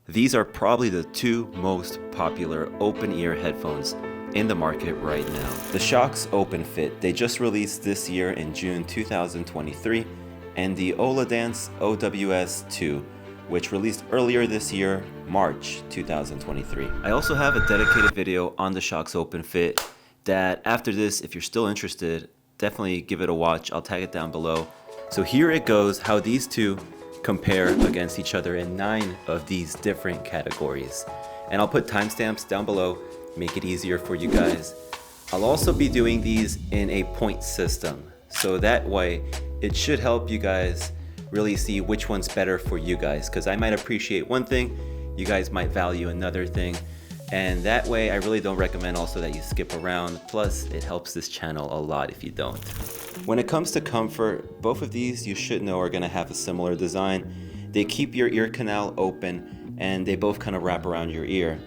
These are probably the two most popular open-ear headphones in the market right now. The Shokz Openfit, they just released this year in June 2023, and the Oladance OWS2, which released earlier this year, March 2023. I also have a dedicated video on the Shokz Openfit that after this, if you're still interested, definitely give it a watch. I'll tag it down below. So here it goes, how these two compare against each other in 9 of these different categories. And I'll put timestamps down below, make it easier for you guys. I'll also be doing these in a point system, so that way it should help you guys really see which one's better for you guys, because I might appreciate one thing, you guys might value another thing, and that way I really don't recommend also that you skip around. Plus it helps this channel a lot if you don't. When it comes to comfort, both of these you should know are going to have a similar design. They keep your ear canal open and they both kind of wrap around your ear.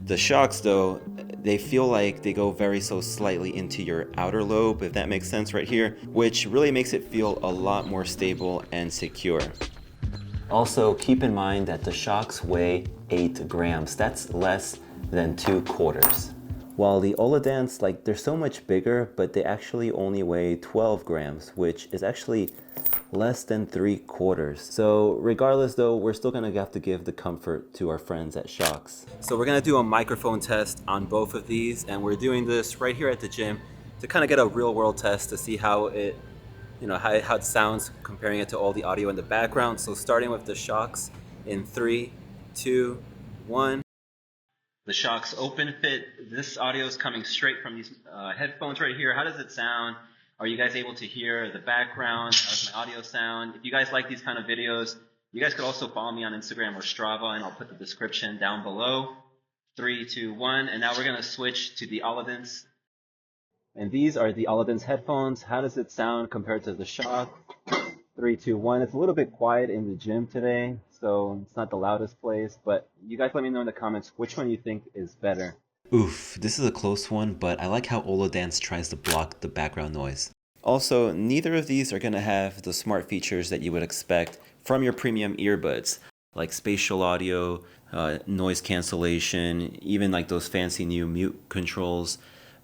The Shokz though, they feel like they go very so slightly into your outer lobe, if that makes sense right here, which really makes it feel a lot more stable and secure. Also keep in mind that the Shokz weigh 8 grams. That's less than 2 quarters. While the Oladance, like, they're so much bigger, but they actually only weigh 12 grams, which is actually less than 3 quarters. So regardless though, we're still gonna have to give the comfort to our friends at Shokz. So we're gonna do a microphone test on both of these, and we're doing this right here at the gym to kind of get a real world test to see how it, how it sounds, comparing it to all the audio in the background. So starting with the Shokz in 3, 2, 1. The Shokz Openfit. This audio is coming straight from these headphones right here. How does it sound? Are you guys able to hear the background? How does my audio sound? If you guys like these kind of videos, you guys could also follow me on Instagram or Strava, and I'll put the description down below. 3, 2, 1, and now we're gonna switch to the Oladance. And these are the Oladance headphones. How does it sound compared to the Shokz? 3, 2, 1. It's a little bit quiet in the gym today, so it's not the loudest place, but you guys let me know in the comments which one you think is better. Oof, this is a close one, but I like how Oladance tries to block the background noise. Also, neither of these are going to have the smart features that you would expect from your premium earbuds, like spatial audio, noise cancellation, even like those fancy new mute controls,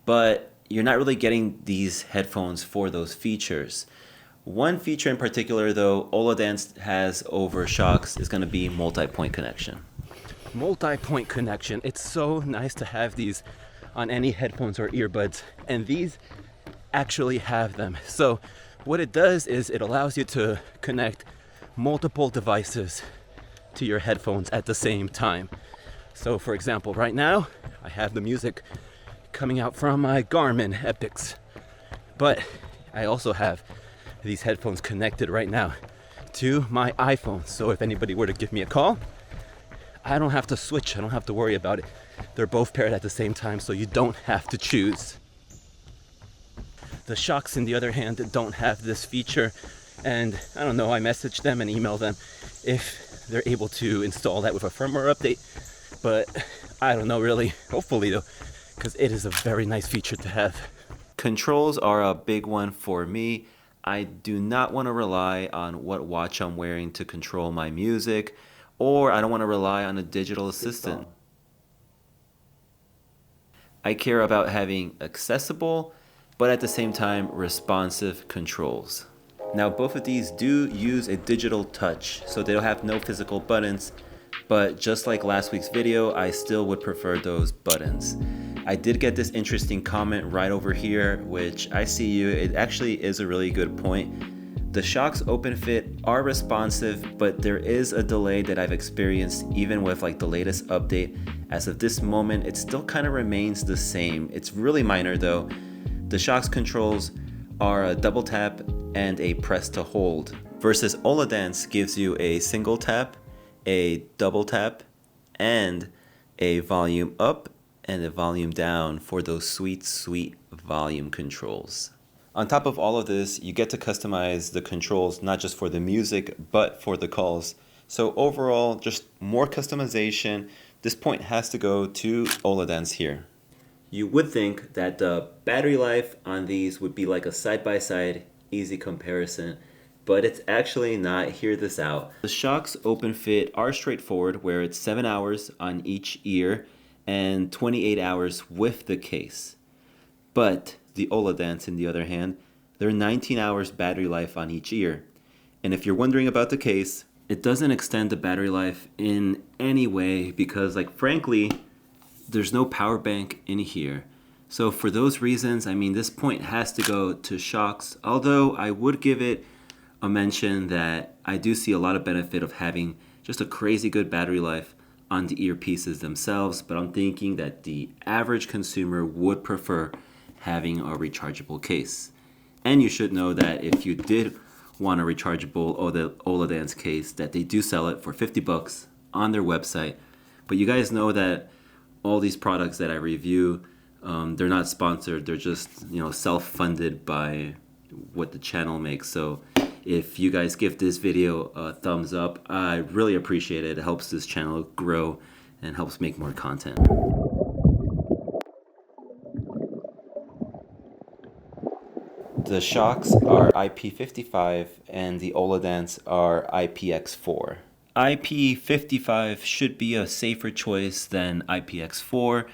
but you're not really getting these headphones for those features. One feature in particular though, Oladance has over Shokz is going to be multi-point connection. Multi-point connection. It's so nice to have these on any headphones or earbuds, and these actually have them. So what it does is it allows you to connect multiple devices to your headphones at the same time. So for example, right now I have the music coming out from my Garmin Epics, but I also have these headphones connected right now to my iPhone. So if anybody were to give me a call, I don't have to switch. I don't have to worry about it. They're both paired at the same time, so you don't have to choose. The Shokz, on the other hand, don't have this feature, and I don't know, I messaged them and emailed them if they're able to install that with a firmware update, but I don't know really. Hopefully though, because it is a very nice feature to have. Controls are a big one for me. I do not want to rely on what watch I'm wearing to control my music, or I don't want to rely on a digital assistant. I care about having accessible, but at the same time responsive controls. Now both of these do use a digital touch, so they'll have no physical buttons, but just like last week's video, I still would prefer those buttons. I did get this interesting comment right over here, which I see you, it actually is a really good point. The Shokz Openfit are responsive, but there is a delay that I've experienced even with like the latest update. As of this moment, it still kind of remains the same. It's really minor though. The Shokz controls are a double tap and a press to hold, versus Oladance gives you a single tap, a double tap, and a volume up and a volume down for those sweet, sweet volume controls. On top of all of this, you get to customize the controls not just for the music, but for the calls. So overall, just more customization. This point has to go to Oladance here. You would think that the battery life on these would be like a side-by-side easy comparison, but it's actually not. Hear this out. The Shokz Openfit are straightforward, where it's 7 hours on each ear and 28 hours with the case. But the Oladance, on the other hand, they're 19 hours battery life on each ear. And if you're wondering about the case, it doesn't extend the battery life in any way because, like, frankly, there's no power bank in here. So for those reasons, I mean, this point has to go to Shokz, although I would give it a mention that I do see a lot of benefit of having just a crazy good battery life on the earpieces themselves, but I'm thinking that the average consumer would prefer having a rechargeable case. And you should know that if you did want a rechargeable Oladance case, that they do sell it for 50 bucks on their website. But you guys know that all these products that I review, they're not sponsored. They're just, self-funded by what the channel makes. So if you guys give this video a thumbs up, I really appreciate it. It helps this channel grow and helps make more content. The Shokz are IP55 and the Oladance are IPX4. IP55 should be a safer choice than IPX4,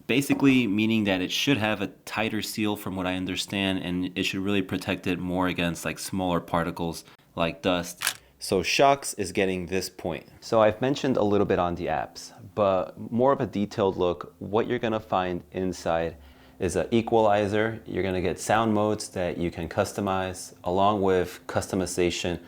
basically meaning that it should have a tighter seal from what I understand, and it should really protect it more against like smaller particles like dust. So Shokz is getting this point. So I've mentioned a little bit on the apps, but more of a detailed look, what you're gonna find inside is an equalizer. You're gonna get sound modes that you can customize along with customization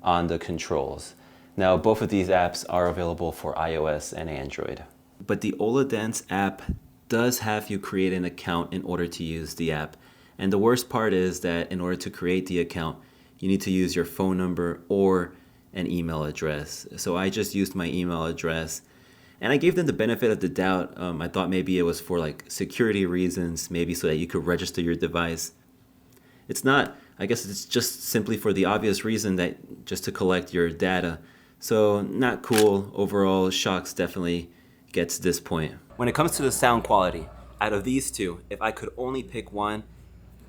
on the controls. Now, both of these apps are available for iOS and Android. But the Oladance app does have you create an account in order to use the app. And the worst part is that in order to create the account, you need to use your phone number or an email address. So I just used my email address. And I gave them the benefit of the doubt. I thought maybe it was for like security reasons, maybe so that you could register your device. It's not. I guess it's just simply for the obvious reason that just to collect your data. So not cool. Overall, Shokz definitely gets this point. When it comes to the sound quality, out of these two, if I could only pick one,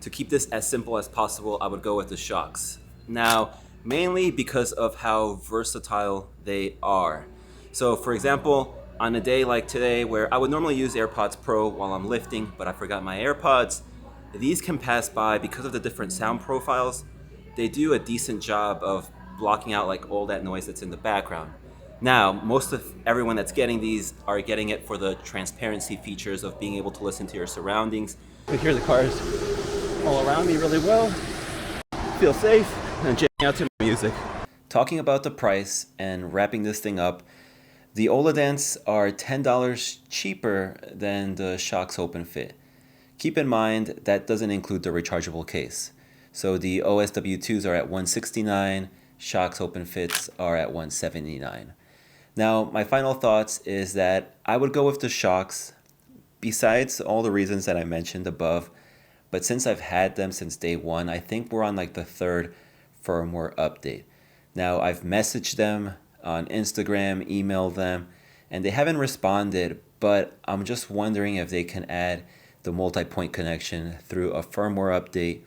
to keep this as simple as possible, I would go with the Shokz. Now, mainly because of how versatile they are. So for example, on a day like today where I would normally use AirPods Pro while I'm lifting, but I forgot my AirPods, these can pass by because of the different sound profiles. They do a decent job of blocking out like all that noise that's in the background. Now, most of everyone that's getting these are getting it for the transparency features of being able to listen to your surroundings. I can hear the cars all around me really well, feel safe, and jamming out to music. Talking about the price and wrapping this thing up, the Oladance are $10 cheaper than the Shokz Openfit. Keep in mind that doesn't include the rechargeable case. So the OWS2s are at $169, Shokz Openfits are at $179. Now, my final thoughts is that I would go with the Shokz, besides all the reasons that I mentioned above. But since I've had them since day one, I think we're on like the third firmware update. Now, I've messaged them on Instagram, emailed them, and they haven't responded, but I'm just wondering if they can add the multi-point connection through a firmware update,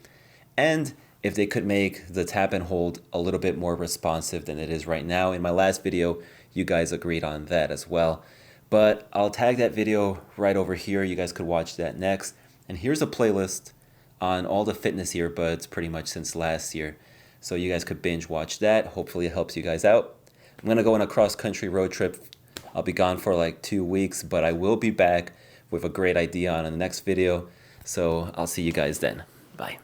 and if they could make the tap and hold a little bit more responsive than it is right now. In my last video, you guys agreed on that as well. But I'll tag that video right over here. You guys could watch that next. And here's a playlist on all the fitness earbuds pretty much since last year. So you guys could binge watch that. Hopefully it helps you guys out. I'm gonna go on a cross-country road trip. I'll be gone for like 2 weeks, but I will be back with a great idea on the next video. So I'll see you guys then. Bye.